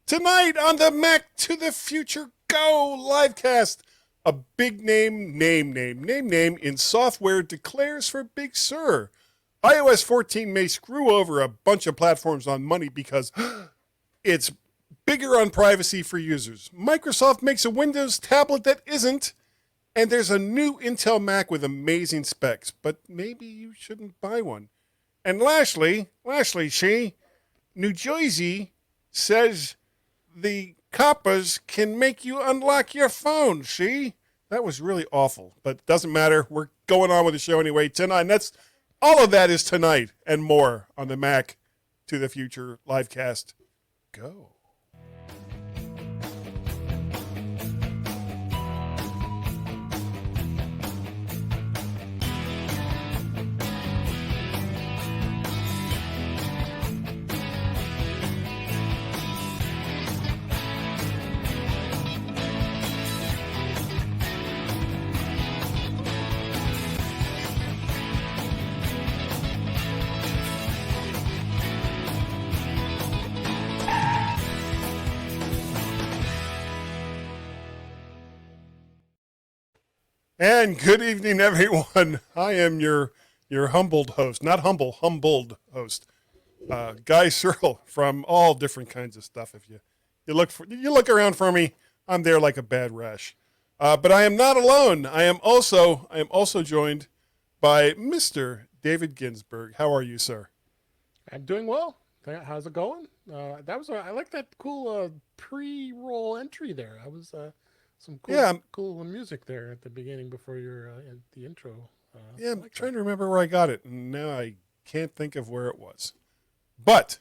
Tonight on the Mac to the Future Go livecast, a big name in software declares for Big Sur. iOS 14 may screw over a bunch of platforms on money because it's bigger on privacy for users. Microsoft makes a Windows tablet that isn't, and there's a new Intel Mac with amazing specs, but maybe you shouldn't buy one. And lastly, New Jersey says the coppers can make you unlock your phone. See? That was really awful, but it doesn't matter. We're going on with the show anyway tonight. And that's all of that is tonight and more on the Mac to the Future livecast. Go. And good evening, everyone. I am your humbled host, not humbled host, Guy Serle from all different kinds of stuff. If you look around for me, I'm there like a bad rash. But I am not alone. I am also joined by Mr. David Ginsburg. How are you, sir? I'm doing well. How's it going? I like that cool pre-roll entry there. I was some cool music there at the beginning before your the intro. I'm trying to remember where I got it, and now I can't think of where it was. But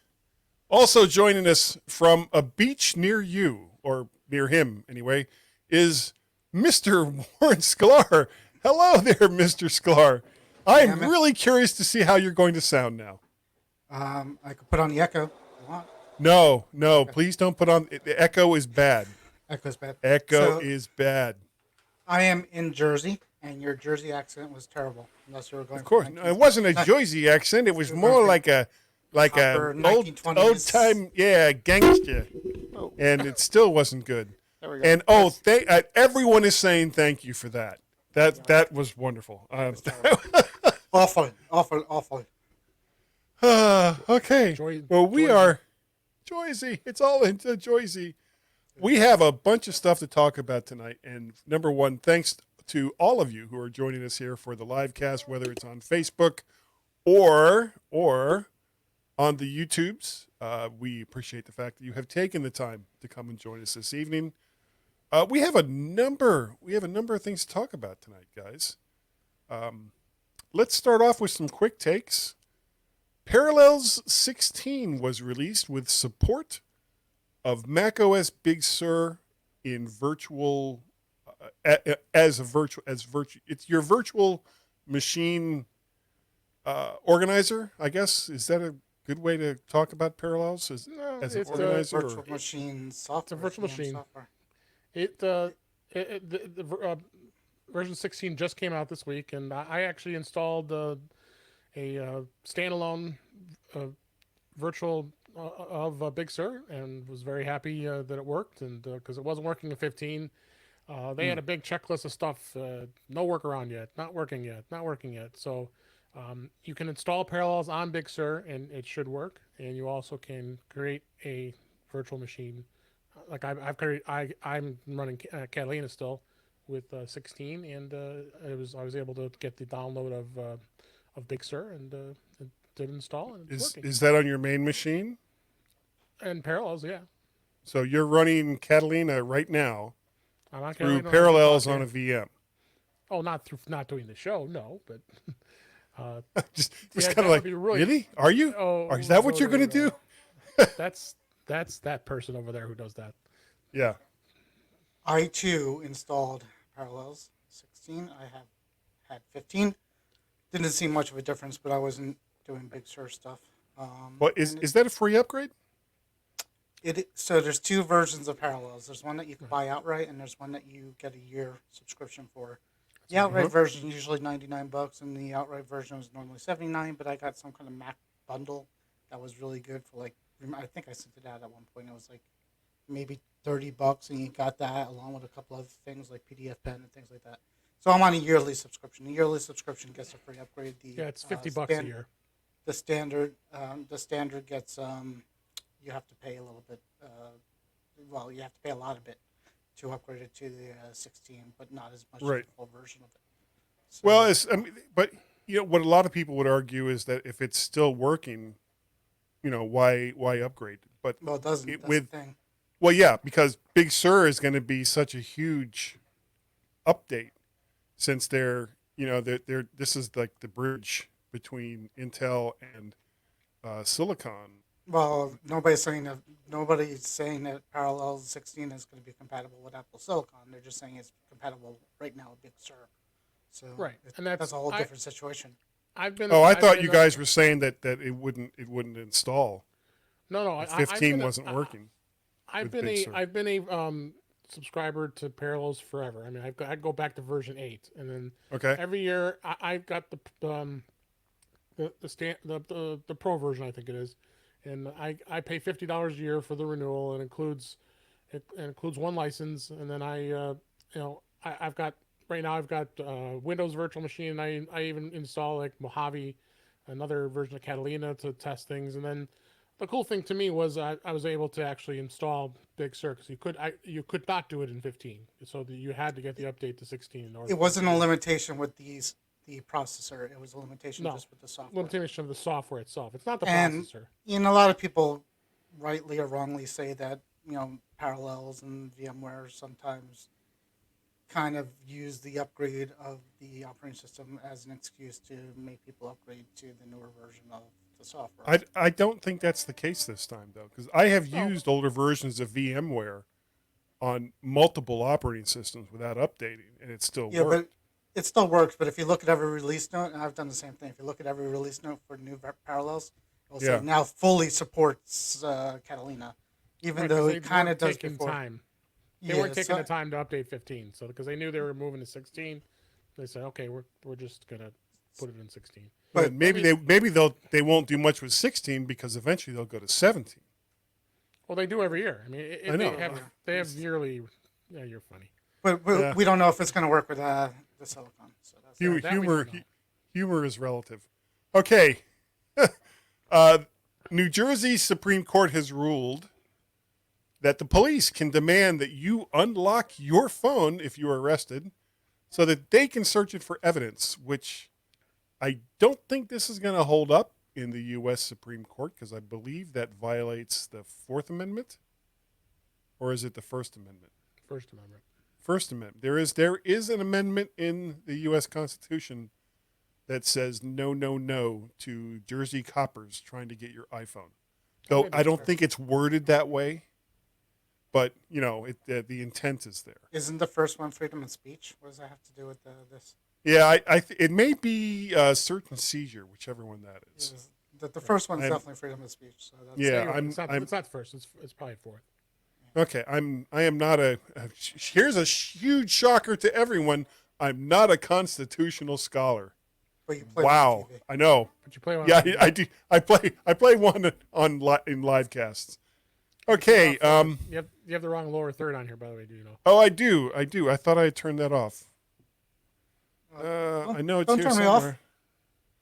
also joining us from a beach near you, or near him anyway, is Mr. Warren Sklar. Hello there, Mr. Sklar. I'm really curious to see how you're going to sound now. I could put on the echo if you want. No, okay. Please don't put on. The echo is bad. Echo's bad. Echo is bad. I am in Jersey, and your Jersey accent was terrible. Unless you were going. Of course, it wasn't a Jersey accent. It was more like a old time, gangster, and it still wasn't good. There we go. And everyone is saying thank you for that. That was wonderful. Awful. Okay. Well, we are Joyzy. It's all into Joyzy. We have a bunch of stuff to talk about tonight. And number one, thanks to all of you who are joining us here for the live cast, whether it's on Facebook or on the YouTubes. We appreciate the fact that you have taken the time to come and join us this evening. We have a number of things to talk about tonight, guys. Let's start off with some quick takes. Parallels 16 was released with support of macOS Big Sur in virtual it's your virtual machine organizer, I guess. Is that a good way to talk about Parallels as an organizer? Virtual machine software. It's a virtual machine. Software. The version 16 just came out this week, and I actually installed a standalone virtual of Big Sur, and was very happy that it worked. And because it wasn't working in 15, they had a big checklist of stuff. No workaround yet. Not working yet. So you can install Parallels on Big Sur, and it should work. And you also can create a virtual machine. Like I'm running Catalina still with 16, and I was able to get the download of Big Sur, and it did install, and it's working. Is that on your main machine? And Parallels, yeah. So you're running Catalina right now through Parallels on a VM. Oh, not doing the show, no, but just kind of like, really? Are you? Is that what you're going to do? That's that person over there who does that. Yeah. I too installed Parallels 16. I have had 15. Didn't see much of a difference, but I wasn't doing Big Sur stuff. Is that a free upgrade? So there's two versions of Parallels. There's one that you can buy outright, and there's one that you get a year subscription for. The outright version is usually $99, and the outright version was normally $79. But I got some kind of Mac bundle that was really good for I think I sent it out at one point. It was like maybe $30, and you got that along with a couple of things like PDF pen and things like that. So I'm on a yearly subscription. The yearly subscription gets a free upgrade. Yeah, it's $50 a year. The standard gets you have to pay a little bit. You have to pay a lot of it to upgrade it to the 16, but not as much as the full version of it. So, well, but what a lot of people would argue is that if it's still working, why upgrade? But it doesn't. That's the thing. Well, yeah, because Big Sur is going to be such a huge update, since they're this is like the bridge between Intel and Silicon. Well, nobody's saying that Parallels 16 is going to be compatible with Apple Silicon. They're just saying it's compatible right now with Big Sur. So right, and that's a whole different situation. I thought you guys were saying that it wouldn't install. No, 15 wasn't working. I've been a subscriber to Parallels forever. I mean, I go back to version 8, and then every year I've got the Pro version, I think it is, and I pay $50 a year for the renewal. It includes one license, and then I've got Windows Virtual Machine. And I even install like Mojave, another version of Catalina to test things, and then. The cool thing to me was I was able to actually install Big Sur, because you could not do it in 15, so that you had to get the update to 16 in order. It wasn't a limitation with the processor; it was a limitation just with the software. Limitation of the software itself. It's not the processor. And a lot of people, rightly or wrongly, say that Parallels and VMware sometimes kind of use the upgrade of the operating system as an excuse to make people upgrade to the newer version of the software. I don't think that's the case this time, though, because I have used older versions of VMware on multiple operating systems without updating, and it still worked. But it still works. But if you look at every release note, and I've done the same thing, if you look at every release note for new Parallels, it will say now fully supports Catalina, even though it kind of does before. Time. They weren't taking the time to update 15, so because they knew they were moving to 16, they said, okay, we're just gonna put it in 16. But maybe they won't do much with 16, because eventually they'll go to 17. Well, they do every year. I mean, I know. They have yearly. Yeah, you're funny. But we don't know if it's going to work with the Silicon. So that's humor is relative. Okay. New Jersey Supreme Court has ruled that the police can demand that you unlock your phone if you are arrested, so that they can search it for evidence, which I don't think this is going to hold up in the U.S. Supreme Court, because I believe that violates the Fourth Amendment. Or is it the First Amendment? First Amendment. First Amendment. There is an amendment in the U.S. Constitution that says no to Jersey coppers trying to get your iPhone. Though I don't think it's worded that way, but the intent is there. Isn't the first one freedom of speech? What does that have to do with this? Yeah, it may be search and seizure, whichever one that is. The first one is definitely freedom of speech. So that's it's not first. It's probably fourth. Okay, I am not here's a huge shocker to everyone. I'm not a constitutional scholar. But you play wow, on TV. I know. But you play one. Yeah, I do. I play one in Livecasts. Okay. You have the wrong lower third on here, by the way. Do you know? Oh, I do. I thought I had turned that off. I know it's don't here turn somewhere. Me off.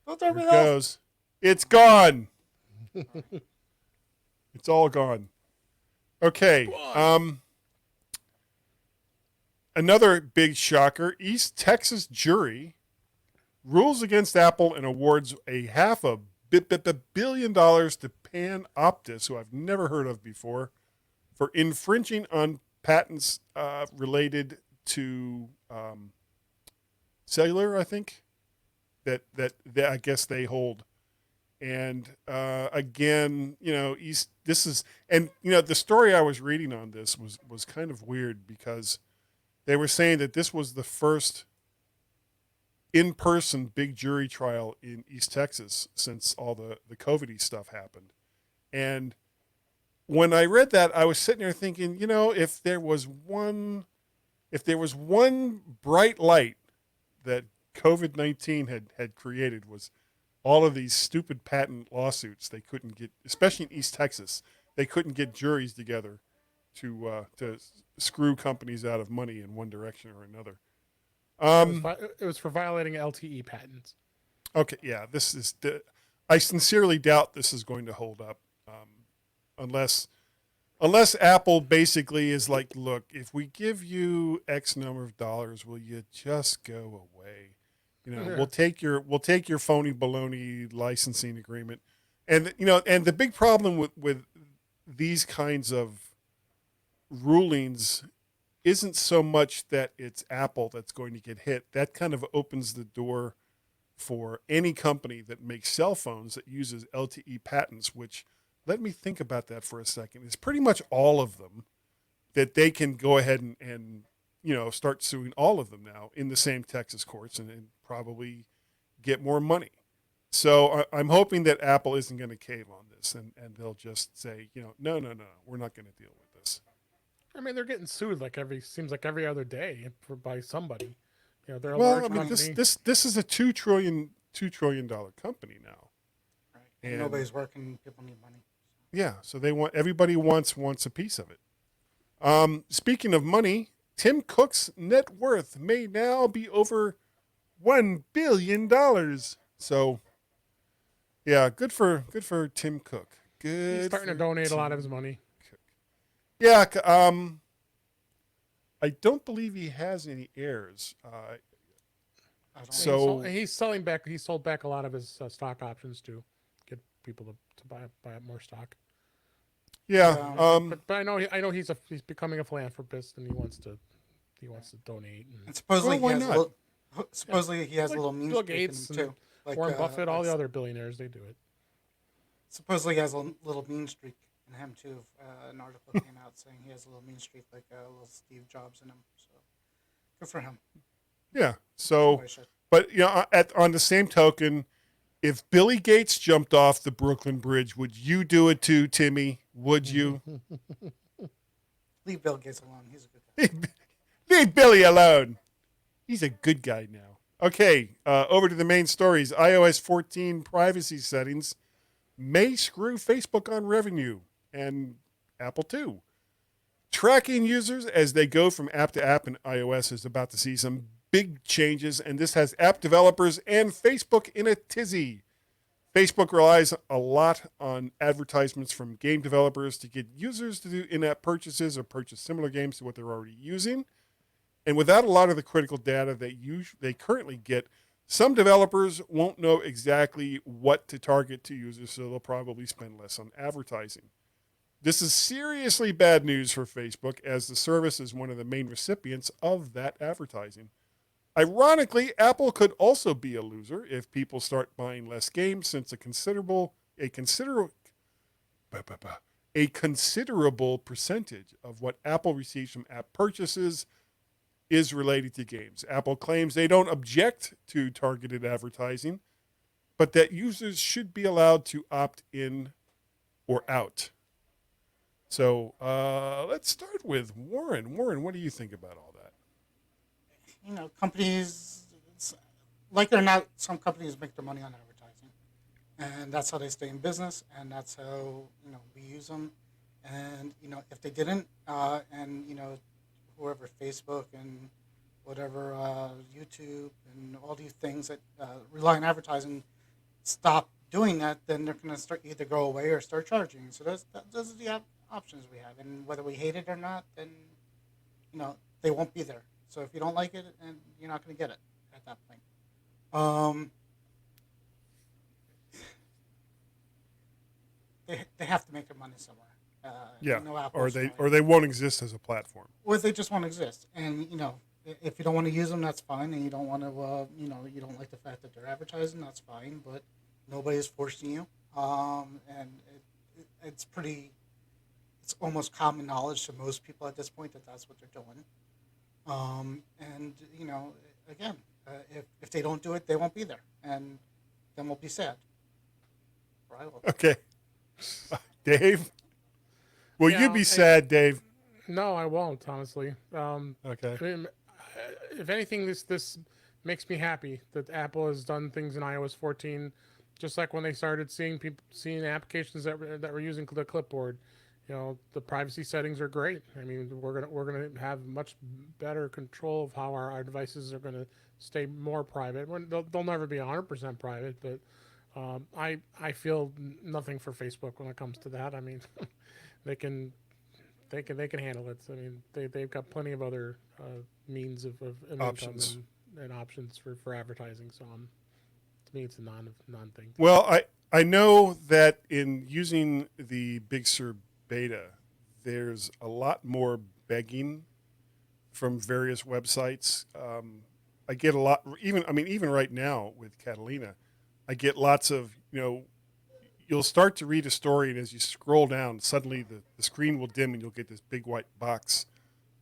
Don't turn me It goes. It's gone. It's all gone. Okay. Another big shocker. East Texas jury rules against Apple and awards a $500 million to Panoptis, who I've never heard of before, for infringing on patents related to cellular, I think, that I guess they hold. And again, the story I was reading on this was kind of weird, because they were saying that this was the first in-person big jury trial in East Texas since all the COVID-y stuff happened. And when I read that, I was sitting there thinking, if there was one bright light that COVID-19 had created, was all of these stupid patent lawsuits they couldn't get, especially in East Texas. They couldn't get juries together to screw companies out of money in one direction or another. It was for violating LTE patents. Okay, yeah, I sincerely doubt this is going to hold up, unless Apple basically is like, look, if we give you X number of dollars, will you just go away? We'll take your phony baloney licensing agreement, and the big problem with these kinds of rulings isn't so much that it's Apple that's going to get hit. That kind of opens the door for any company that makes cell phones that uses LTE patents, which, let me think about that for a second, is pretty much all of them, that they can go ahead and start suing all of them now in the same Texas courts and probably get more money. So I'm hoping that Apple isn't going to cave on this and they'll just say, no, we're not going to deal with this. I mean, they're getting sued seems like every other day by somebody. They're a Well, large company. this is a $2 trillion company now. Right. And nobody's working. People need money. Yeah, so everybody wants a piece of it. Speaking of money, Tim Cook's net worth may now be over $1 billion. So, yeah, good for Tim Cook. Good. He's starting to donate a lot of his money. Yeah, I don't believe he has any heirs. So He sold back a lot of his stock options to get people to buy up more stock. Yeah, But I know he's becoming a philanthropist and he wants to donate. And supposedly Well, why he has not? supposedly he has Like a little mean Bill streak Gates in him, and too. Like Warren Buffett, all the other billionaires, they do it. supposedly he has a little mean streak in him too. An article came out saying he has a little mean streak, like a little Steve Jobs in him. So good for him. yeah. So, Somebody should. but on the same token, if Billy Gates jumped off the Brooklyn Bridge, would you do it too, Timmy? Would you? Leave Bill Gates alone. He's a good guy. Leave Billy alone. He's a good guy now. Okay, over to the main stories. iOS 14 privacy settings may screw Facebook on revenue, and Apple too. Tracking users as they go from app to app in iOS is about to see some big changes, and this has app developers and Facebook in a tizzy. Facebook relies a lot on advertisements from game developers to get users to do in-app purchases or purchase similar games to what they're already using. And without a lot of the critical data that they currently get, some developers won't know exactly what to target to users, so they'll probably spend less on advertising. This is seriously bad news for Facebook, as the service is one of the main recipients of that advertising. Ironically, Apple could also be a loser if people start buying less games, since a considerable percentage of what Apple receives from app purchases is related to games. Apple claims they don't object to targeted advertising, but that users should be allowed to opt in or out. So let's start with Warren. Warren, what do you think about all that? Companies, like it or not, some companies make their money on advertising, and that's how they stay in business, and that's how we use them. And if they didn't, and whoever, Facebook and whatever, YouTube and all these things that rely on advertising, stop doing that, then they're going to start either go away or start charging. So those are the options we have, and whether we hate it or not, then they won't be there. So if you don't like it, and you're not going to get it at that point. They have to make their money somewhere. Or they won't exist as a platform. Or they just won't exist. And if you don't want to use them, that's fine. And you don't want to, you don't like the fact that they're advertising, that's fine. But nobody's forcing you. And it's almost common knowledge to most people at this point that that's what they're doing. Again, if they don't do it, they won't be there, and then we'll be sad. Or I will. Okay. Dave? Will you be sad, Dave? No, I won't, honestly. Okay. I mean, if anything, this makes me happy that Apple has done things in iOS 14, just like when they started seeing applications that were using the clipboard. the privacy settings are great. I mean, we're gonna have much better control of how our devices are gonna stay more private. They'll never be 100% private, but I feel nothing for Facebook when it comes to that. I mean, they can they can handle it. I mean, they've got plenty of other means of Options. income and options for advertising. So to me, it's a non thing. Well, I know that in using the Big Sur beta, there's a lot more begging from various websites. I get a lot, even right now with Catalina, I get lots of, you'll start to read a story, and as you scroll down, suddenly the screen will dim, and you'll get this big white box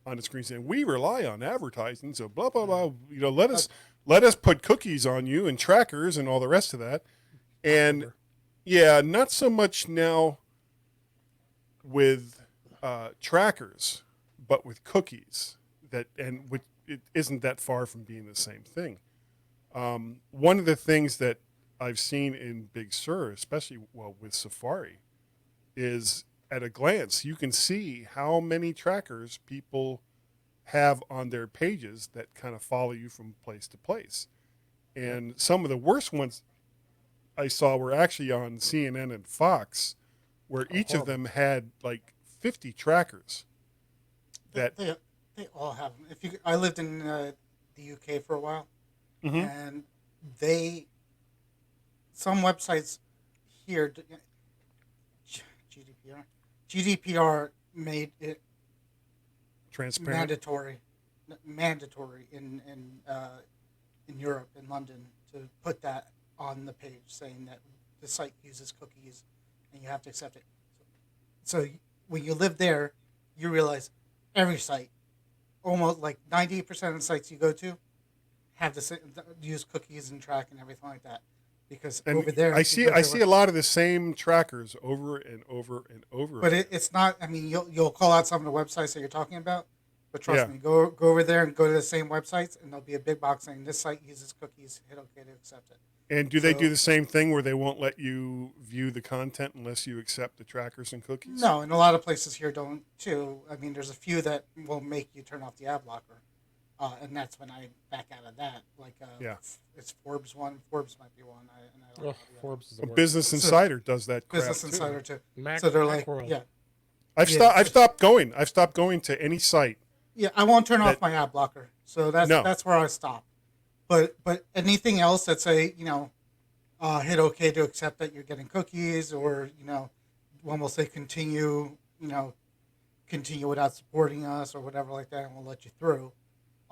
on the screen saying, "We rely on advertising, so blah blah blah. Let us put cookies on you and trackers and all the rest of that." And yeah, not so much now with trackers, but with cookies. Which it isn't that far from being the same thing. One of the things that I've seen in Big Sur, especially with Safari, is at a glance you can see how many trackers people have on their pages that kind of follow you from place to place. And some of the worst ones I saw were actually on CNN and Fox, where each of them had like 50 trackers. That they all have them. I lived in the UK for a while, and some websites here GDPR made it transparent, mandatory in Europe, in London, to put that on the page, saying that the site uses cookies and you have to accept it. So when you live there, you realize every site, almost like 98% of the sites you go to, have use cookies and track and everything like that. Because over there, I see a lot of the same trackers over and over and over. But it's not. I mean, you'll call out some of the websites that you're talking about, but trust me, go over there and go to the same websites, and there'll be a big box saying this site uses cookies. Hit OK to accept it. And do they do the same thing where they won't let you view the content unless you accept the trackers and cookies? No, and a lot of places here don't too. I mean, there's a few that will make you turn off the ad blocker. And that's when I back out of that. Like, it's Forbes one. Forbes might be one. I don't know Forbes is the worst. Business Insider does that crap Business too. Insider too. Mac, so they're Mac like, World. yeah. I've stopped going. I've stopped going to any site. Yeah, I won't turn off my ad blocker. So that's where I stop. But anything else that say, hit OK to accept that you're getting cookies, or, one will say continue without supporting us or whatever like that, and we'll let you through.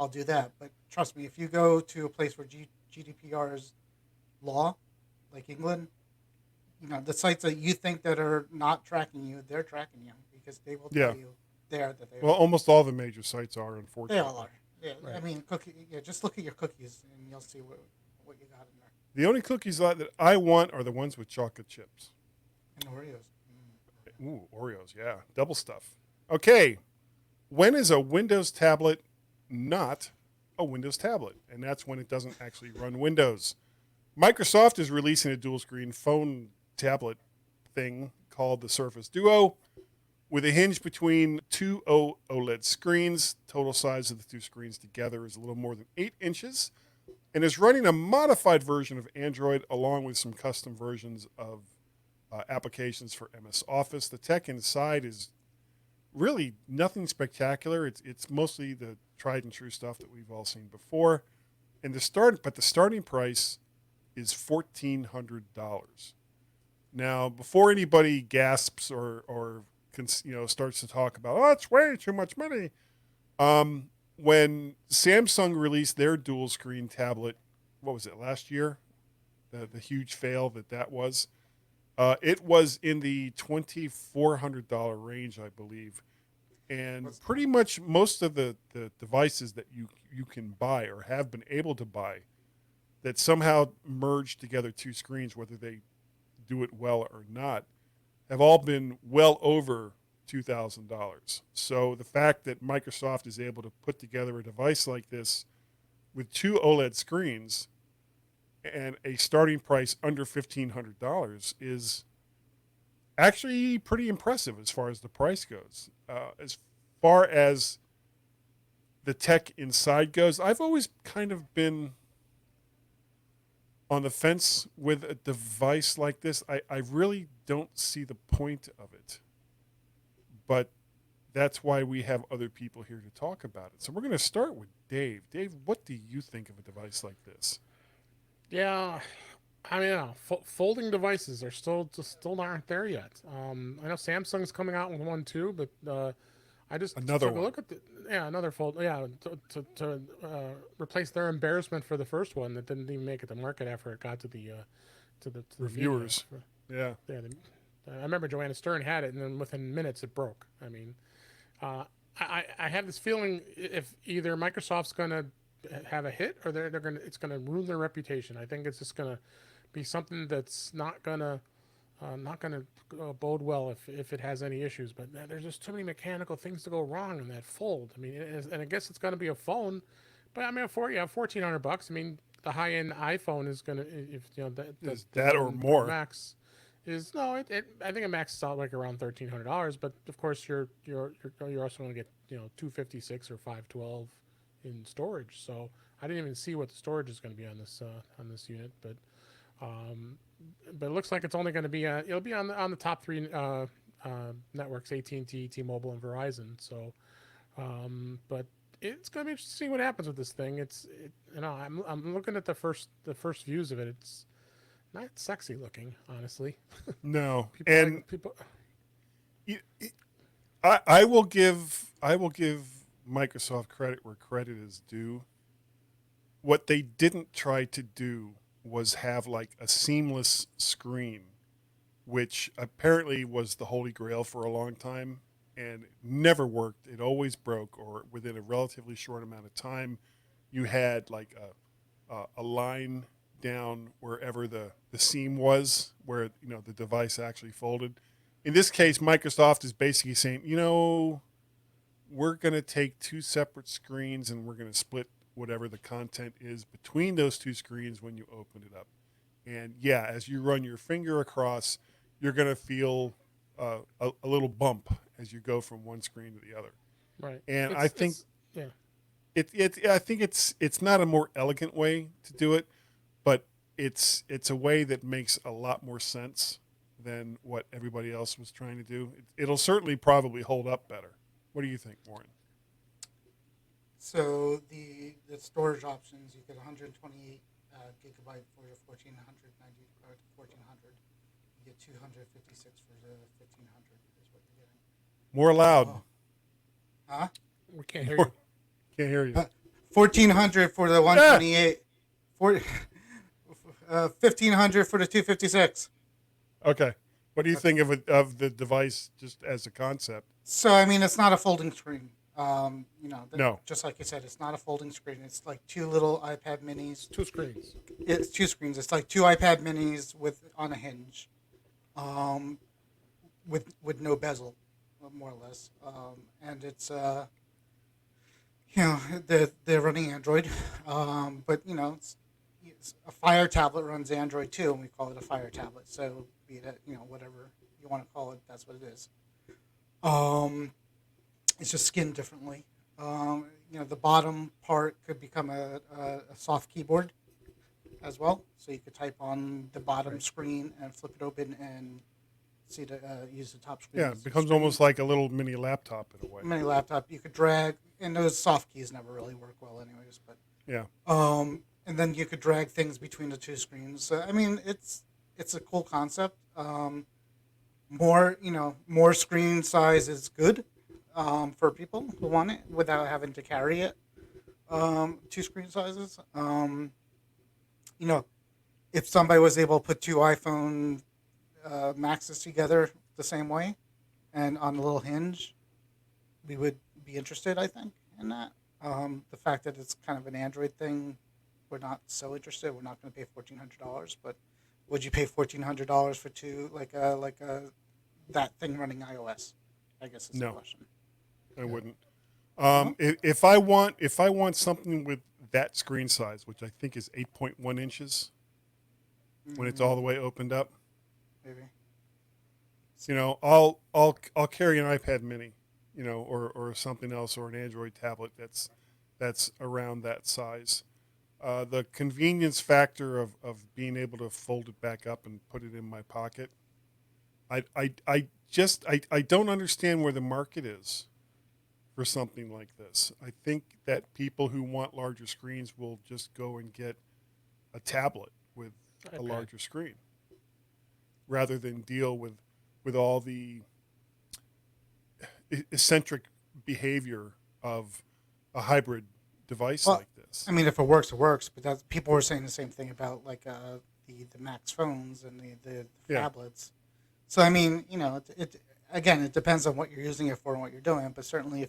I'll do that. But trust me, if you go to a place where GDPR is law, like England, the sites that you think that are not tracking you, they're tracking you, because they will tell you there that they are. Well, almost all the major sites are, unfortunately. They all are. Yeah, Right. I mean, just look at your cookies and you'll see what you got in there. The only cookies that I want are the ones with chocolate chips. And Oreos. Ooh, Oreos, yeah. Double stuff. Okay. When is a Windows tablet not a Windows tablet? And that's when it doesn't actually run Windows. Microsoft is releasing a dual screen phone tablet thing called the Surface Duo with a hinge between two OLED screens. Total size of the two screens together is a little more than 8 inches, and is running a modified version of Android along with some custom versions of applications for MS Office. The tech inside is really nothing spectacular. It's mostly the tried and true stuff that we've all seen before. And the starting price is $1,400. Now, before anybody gasps or starts to talk about, it's way too much money. When Samsung released their dual screen tablet, what was it, last year? The huge fail that was. It was in the $2,400 range, I believe. And pretty much most of the devices that you can buy or have been able to buy that somehow merge together two screens, whether they do it well or not, have all been well over $2,000. So the fact that Microsoft is able to put together a device like this with two OLED screens and a starting price under $1,500 is actually pretty impressive as far as the price goes. As far as the tech inside goes, I've always kind of been on the fence with a device like this. I really don't see the point of it. But that's why we have other people here to talk about it. So we're going to start with Dave. Dave, what do you think of a device like this? Yeah, I mean, folding devices are still aren't there yet. I know Samsung's coming out with one too, but I just Another took a one. look at another fold. Yeah, to replace their embarrassment for the first one that didn't even make it to market after it got to the Reviewers. media. Yeah. I remember Joanna Stern had it, and then within minutes it broke. I mean, I have this feeling if either Microsoft's going to have a hit or it's going to ruin their reputation. I think it's just going to be something that's not going to bode well if it has any issues. But man, there's just too many mechanical things to go wrong in that fold. I mean, and I guess it's going to be a phone, but I mean, $1,400. I mean, the high end iPhone is going to, if you know that or more. Max is no. I think it maxes out like around $1,300. But of course, you're also going to get 256 or 512 in storage. So I didn't even see what the storage is going to be on this unit, but it looks like it's only going to be it'll be on the top three networks: AT&T, T-Mobile, and Verizon. So, but it's going to be interesting to see what happens with this thing. I'm looking at the first views of it. It's not sexy looking, honestly. No, people. I will give Microsoft credit where credit is due. What they didn't try to do was have like a seamless screen, which apparently was the holy grail for a long time and it never worked. It always broke, or within a relatively short amount of time, you had like a line down wherever the seam was, where the device actually folded. In this case, Microsoft is basically saying, we're going to take two separate screens and we're going to split whatever the content is between those two screens when you open it up. And yeah, as you run your finger across, you're going to feel a little bump as you go from one screen to the other. Right. And I think yeah. I think it's not a more elegant way to do it, but it's a way that makes a lot more sense than what everybody else was trying to do. It'll certainly probably hold up better. What do you think, Warren? So the storage options, you get 128 gigabyte for your 1490 or 1400. You get 256 for the 1500 is what you're getting. More loud. Huh? We can't hear you. Can't hear you. 1400 for the 128. 1500 for the 256. Okay. What do you think of the device just as a concept? So I mean, it's not a folding screen. No. Just like you said, it's not a folding screen. It's like two little iPad minis. Two screens. It's two screens. It's like two iPad minis on a hinge, with no bezel, more or less. And it's they're running Android, but it's a Fire tablet runs Android too, and we call it a Fire tablet. So be it whatever you want to call it, that's what it is. It's just skinned differently. The bottom part could become a soft keyboard as well. So you could type on the bottom screen and flip it open and see use the top screen. Yeah, it becomes almost like a little mini laptop in a way. Mini laptop. You could drag, and those soft keys never really work well anyways. But yeah. And then you could drag things between the two screens. I mean, it's a cool concept. More screen size is good. For people who want it without having to carry it, two screen sizes. If somebody was able to put two iPhone Maxes together the same way and on a little hinge, we would be interested, I think, in that. The fact that it's kind of an Android thing, we're not so interested. We're not going to pay $1,400, but would you pay $1,400 for two like that thing running iOS? I guess is the question. I wouldn't. If I want something with that screen size, which I think is 8.1 inches, when it's all the way opened up, maybe. You know, I'll carry an iPad Mini, you know, or something else, or an Android tablet that's around that size. The convenience factor of being able to fold it back up and put it in my pocket. I don't understand where the market is for something like this. I think that people who want larger screens will just go and get a tablet with a larger screen rather than deal with all the eccentric behavior of a hybrid device like this. I mean, if it works, it works. But that's, people were saying the same thing about like the Max phones and the tablets. So I mean, you know, it again, it depends on what you're using it for and what you're doing. But certainly,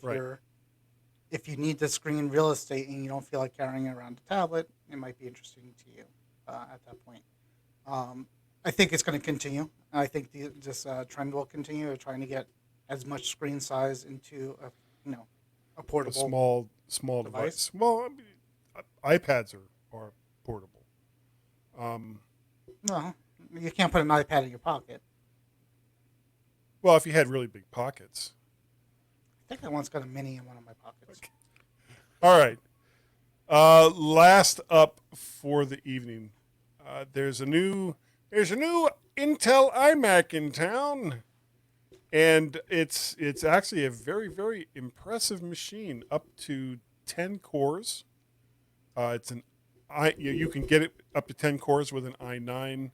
if you need the screen real estate and you don't feel like carrying it around a tablet, it might be interesting to you at that point. I think it's going to continue. I think this trend will continue of trying to get as much screen size into a portable, small device. Well, I mean, iPads are portable. No, you can't put an iPad in your pocket. Well, if you had really big pockets. I think I once got a mini in one of my pockets. Okay. All right. Last up for the evening, there's a new Intel iMac in town, and it's actually a very, very impressive machine, up to 10 cores. It's you can get it up to 10 cores with an i9,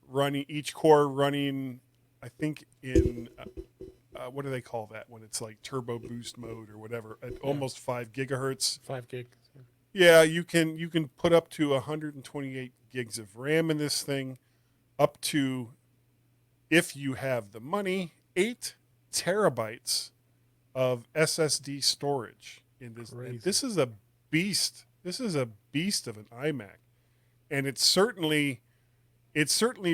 running each core running, I think in what do they call that when it's like turbo boost mode or whatever, at almost 5 gigahertz. 5 gigs. Yeah, you can put up to 128 gigs of RAM in this thing, up to, if you have the money, 8 terabytes of SSD storage in this. And this is a beast. This is a beast of an iMac, and it certainly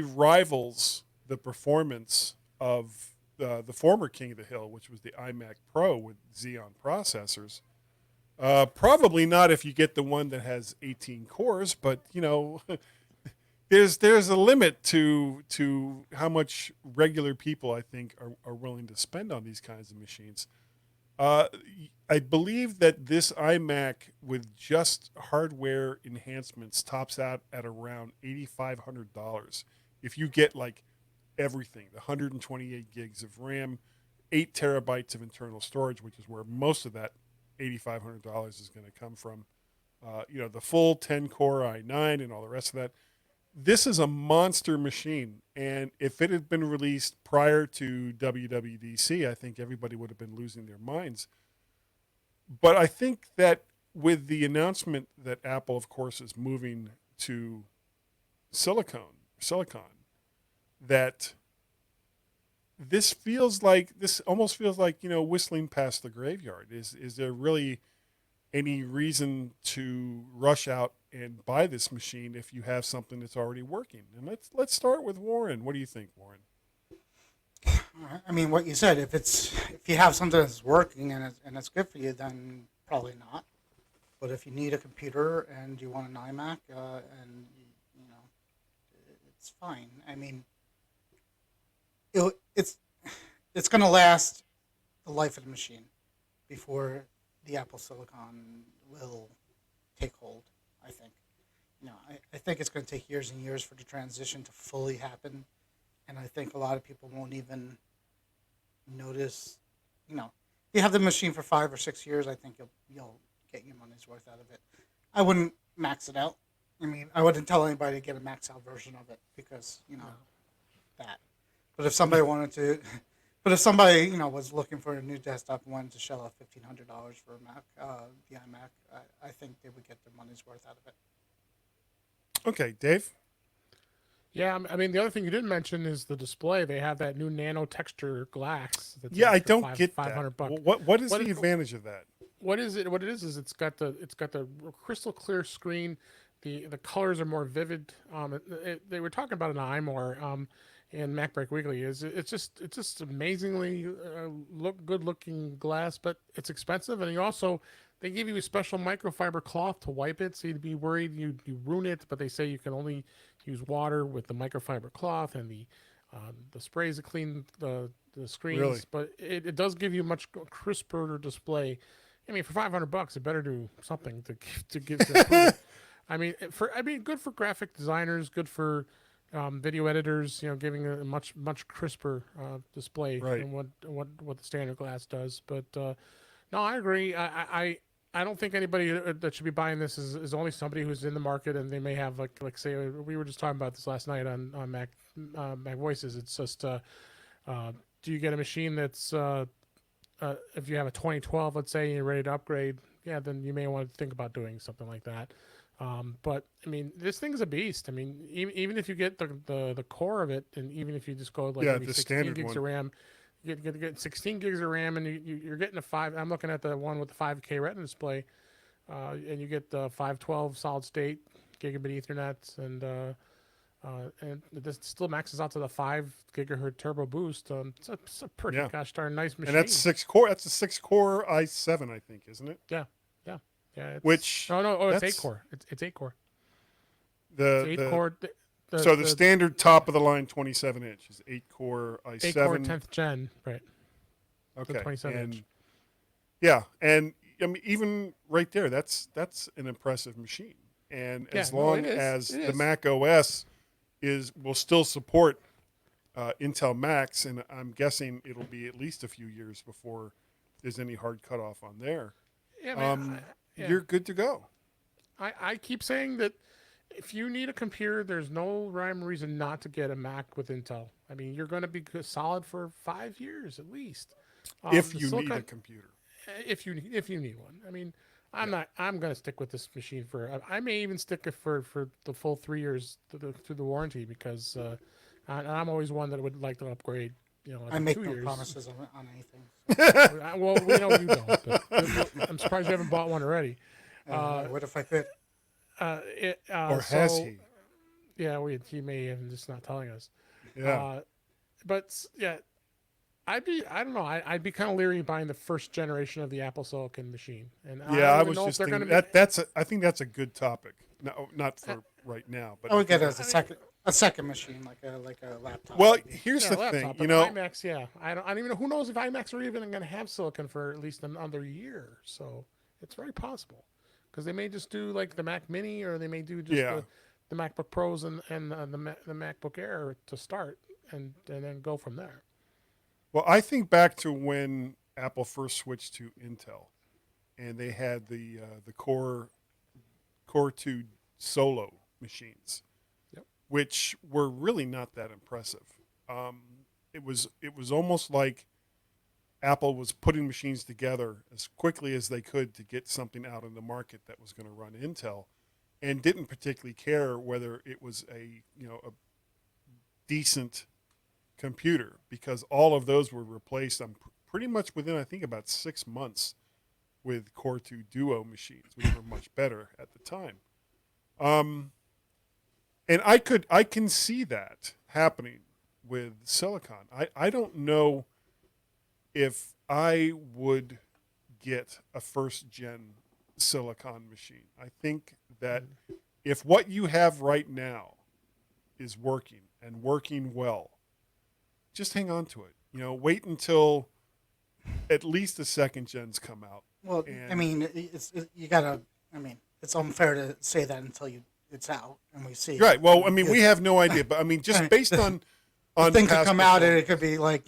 rivals the performance of the former King of the Hill, which was the iMac Pro with Xeon processors. Probably not if you get the one that has 18 cores, but you know, there's a limit to how much regular people, I think, are willing to spend on these kinds of machines. I believe that this iMac with just hardware enhancements tops out at around $8,500. If you get like everything, the 128 gigs of RAM, 8 terabytes of internal storage, which is where most of that $8,500 is going to come from. The full 10 core i9 and all the rest of that. This is a monster machine, and if it had been released prior to WWDC, I think everybody would have been losing their minds. But I think that with the announcement that Apple, of course, is moving to silicon, that this almost feels like, whistling past the graveyard. Is there really any reason to rush out and buy this machine if you have something that's already working? And let's start with Warren. What do you think, Warren? I mean, what you said, if you have something that's working and it's good for you, then probably not. But if you need a computer and you want an iMac, and it's fine. I mean, it's going to last the life of the machine before the Apple Silicon will take hold. I think, I think it's going to take years and years for the transition to fully happen, and I think a lot of people won't even notice. If you have the machine for 5 or 6 years, I think you'll get your money's worth out of it. I wouldn't max it out. I mean, I wouldn't tell anybody to get a max out version of it because that. But if somebody wanted to, was looking for a new desktop and wanted to shell out $1,500 for a Mac, the iMac, I think they would get their money's worth out of it. Okay, Dave? Yeah, I mean, the other thing you didn't mention is the display. They have that new nano texture glass. I don't get $500. What is the advantage of that? What is it? What it is it's got the crystal clear screen. The colors are more vivid. They were talking about an iMore in MacBreak Weekly. It's just amazingly good looking glass, but it's expensive, and they give you a special microfiber cloth to wipe it, so you'd be worried you ruin it. But they say you can only use water with the microfiber cloth, and the The sprays that clean the screens, Really? but it does give you much crisper display. I mean, for $500, it better do something to give to improve it. I mean, good for graphic designers, good for video editors. Giving a much crisper display Right. than what the standard glass does. But no, I agree. I don't think anybody that should be buying this is only somebody who's in the market and they may have like say we were just talking about this last night on Mac Voices. It's just do you get a machine that's if you have a 2012, let's say, and you're ready to upgrade, yeah, then you may want to think about doing something like that. But I mean, this thing's a beast. I mean, even if you get the core of it, and even if you just go like maybe the 16 standard gigs one. of RAM, you get 16 gigs of RAM, and you're getting a 5. I'm looking at the one with the 5K Retina display, and you get the 512 solid state gigabit Ethernet, and this still maxes out to the 5 gigahertz turbo boost. It's a pretty gosh darn nice machine. And that's 6-core. That's a 6-core i7, I think, isn't it? Yeah. Which it's 8-core. It's 8-core. The 8-core. So the standard top of the line 27-inch is 8-core i7. 8-core 10th gen, right? Okay. 27-inch. Yeah, and I mean even right there, that's an impressive machine. And as long as the Mac OS will still support Intel Macs, and I'm guessing it'll be at least a few years before there's any hard cutoff on there. Yeah, man, you're good to go. I keep saying that if you need a computer, there's no rhyme or reason not to get a Mac with Intel. I mean, you're going to be solid for 5 years at least. If you need a computer. If you need one. I mean, I'm going to stick with this machine I may even stick it for the full 3 years through the warranty because I'm always one that would like to upgrade. Like I make 2 no years. promises on anything. Well, we know you don't. But I'm surprised you haven't bought one already. What if I could? Or has he? Yeah, he may have just not telling us. Yeah. But yeah, I don't know. I'd be kind of leery buying the first generation of the Apple Silicon machine. And I was just thinking I think that's a good topic. No, not for right now, but I would get it as a second machine, like a laptop. Well, here's the laptop, thing, iMacs. Yeah, I don't even know. Who knows if iMacs are even going to have Silicon for at least another year? So it's very possible because they may just do like the Mac Mini, or they may do just the MacBook Pros and the MacBook Air to start, and then go from there. Well, I think back to when Apple first switched to Intel, and they had the Core 2 Solo machines, which were really not that impressive. It was almost like Apple was putting machines together as quickly as they could to get something out in the market that was going to run Intel, and didn't particularly care whether it was a decent computer, because all of those were replaced pretty much within, I think, about 6 months with Core 2 Duo machines, which were much better at the time. And I can see that happening with Silicon. I don't know if I would get a first gen Silicon machine. I think that if what you have right now is working and working well, just hang on to it. Wait until at least the second gens come out. Well, I mean, it's unfair to say that until it's out and we see. Right. Well, I mean, we have no idea, but I mean, just based on things could come out and it could be like,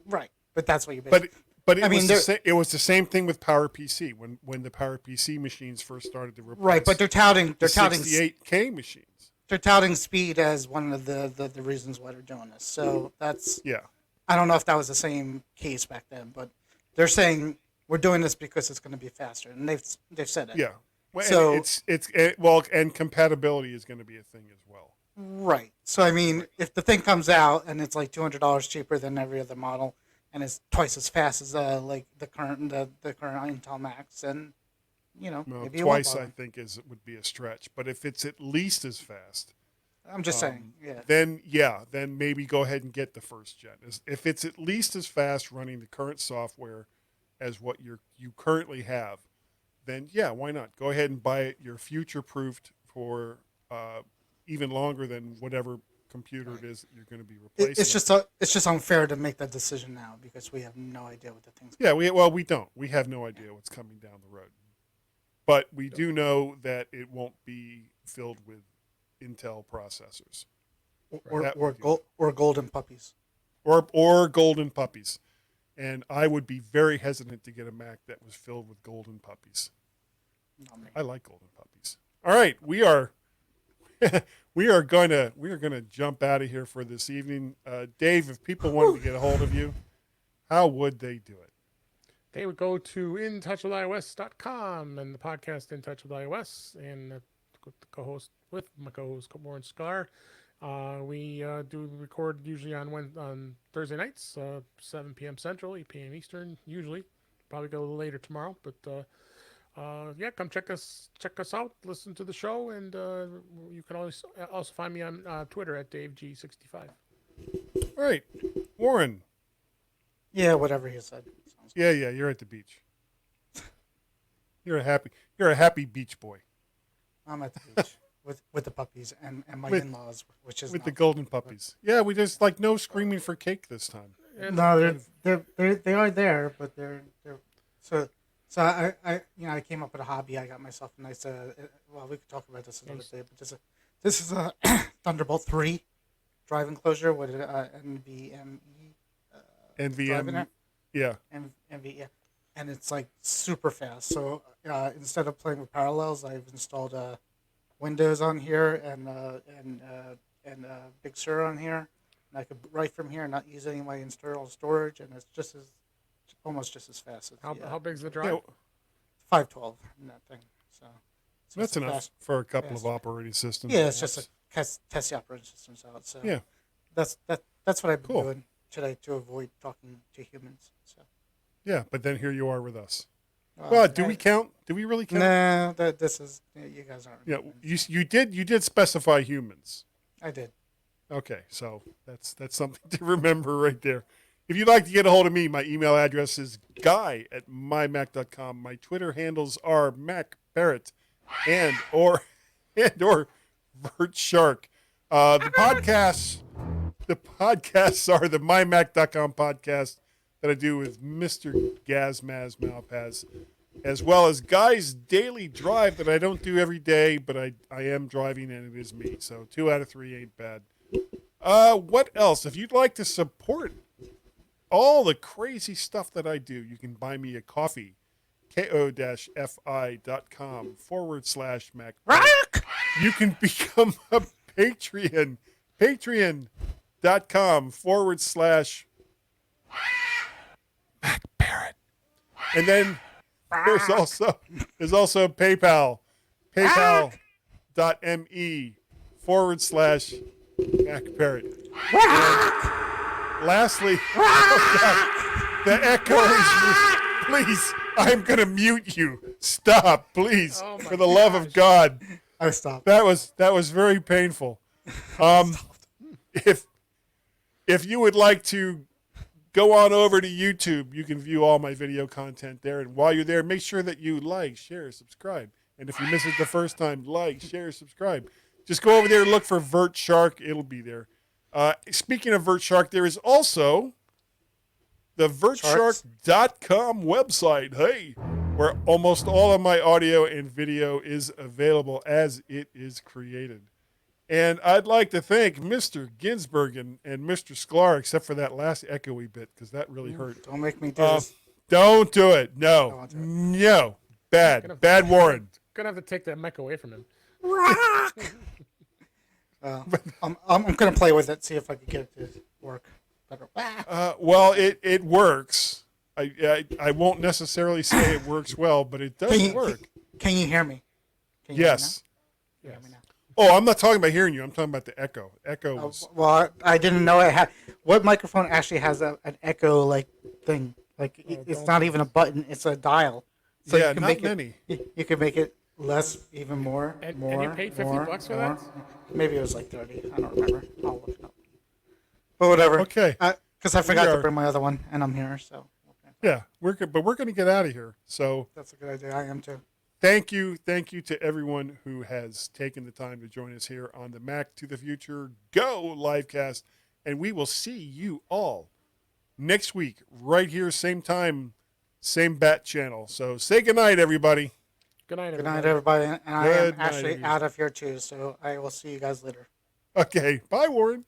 right. But that's what you. But it was the same thing with PowerPC when the PowerPC machines first started to replace. Right, but they're touting 68K machines. They're touting speed as one of the reasons why they're doing this. So that's I don't know if that was the same case back then, but they're saying we're doing this because it's going to be faster, and they've said it. Yeah. Well, so and compatibility is going to be a thing as well. Right. So I mean, if the thing comes out and it's like $200 cheaper than every other model, and it's twice as fast as like the current Intel Macs, then maybe twice I think would be a stretch. But if it's at least as fast, I'm just saying, then maybe go ahead and get the first gen. If it's at least as fast running the current software as what you currently have, then why not? Go ahead and buy it. You're future proofed for even longer than whatever computer it is that you're going to be replacing. It's just unfair to make that decision now because we have no idea what the thing's. Yeah, we don't. We have no idea what's coming down the road. But we do know that it won't be filled with Intel processors. Or golden puppies. Or golden puppies. And I would be very hesitant to get a Mac that was filled with golden puppies. I like golden puppies. All right, we are going to jump out of here for this evening. Dave, if people wanted to get a hold of you, how would they do it? They would go to intouchwithios.com and the podcast In Touch with iOS and my co-host Warren Sklar. We do record usually on Thursday nights, 7 p.m. Central, 8 p.m. Eastern. Usually, probably go a little later tomorrow, but come check us out. Listen to the show, and you can also find me on Twitter at DaveG65. All right, Warren. Yeah, whatever he said. Yeah, you're at the beach. You're a happy beach boy. I'm at the beach with the puppies and my in-laws, which is with the golden puppies. Yeah, we just like no screaming for cake this time. No, they are there, but they're so I came up with a hobby. I got myself a nice well, we could talk about this another day, but this is a Thunderbolt 3 drive enclosure with NVMe drive in it. Yeah. NVMe, yeah. And it's like super fast. So instead of playing with Parallels, I've installed Windows on here and Big Sur on here, and I could write from here and not use any of my internal storage, and it's almost just as fast. How big is the drive? Yeah, 512 in that thing. So that's enough for a couple of operating systems. Yeah, it's just a test the operating systems out. So yeah, that's what I've been doing today to avoid talking to humans. So yeah, but then here you are with us. Well, do we count? Do we really count? No, this is you guys aren't. Yeah, you did specify humans. I did. Okay, so that's something to remember right there. If you'd like to get a hold of me, my email address is guy@mymac.com. My Twitter handles are MacParrot and or VertShark. The podcasts are the mymac.com podcast that I do with Mr. Gazmaz Malpaz, as well as Guy's Daily Drive that I don't do every day, but I am driving and it is me. So 2 out of 3 ain't bad. What else? If you'd like to support all the crazy stuff that I do, you can buy me a coffee, ko-fi.com/Mac. You can become a Patreon, patreon.com/MacParrot. And then there's also PayPal, paypal.me/MacParrot. Lastly, the echo is. Please, I'm going to mute you. Stop, please, for the love of God. I stopped. That was very painful. If you would like to go on over to YouTube, you can view all my video content there. And while you're there, make sure that you like, share, subscribe. And if you miss it the first time, like, share, subscribe. Just go over there and look for VertShark. It'll be there. Speaking of VertShark, there is also the VertShark.com website. Hey, where almost all of my audio and video is available as it is created. And I'd like to thank Mr. Ginsburg and Mr. Sklar, except for that last echoey bit, because that really hurt. Don't make me do this. Don't do it. No. No. Bad. Bad Warren. Gonna have to take that mic away from him. I'm gonna play with it, see if I can get it to work better. Well, it works. I won't necessarily say it works well, but it does work. Can you hear me? Yes. Hear me now? Oh, I'm not talking about hearing you. I'm talking about the echo. Echo was. Well, I didn't know it had. What microphone actually has an echo like thing? Like it's not even a button; it's a dial. So yeah, you can not make many. You can make it less, even more, And more. you paid $50 for that? Maybe it was like 30. I don't remember. I'll look it up. But whatever. Okay. Because I forgot to bring my other one, and I'm here. So. Yeah, we're going to get out of here. So that's a good idea. I am too. thank you to everyone who has taken the time to join us here on the Mac to the Future Go livecast, and we will see you all next week right here, same time, same bat channel. So say goodnight, everybody. Good night, Good everybody. night, everybody. And I Good am night, actually everybody. out of here too, so I will see you guys later. Okay, bye, Warren.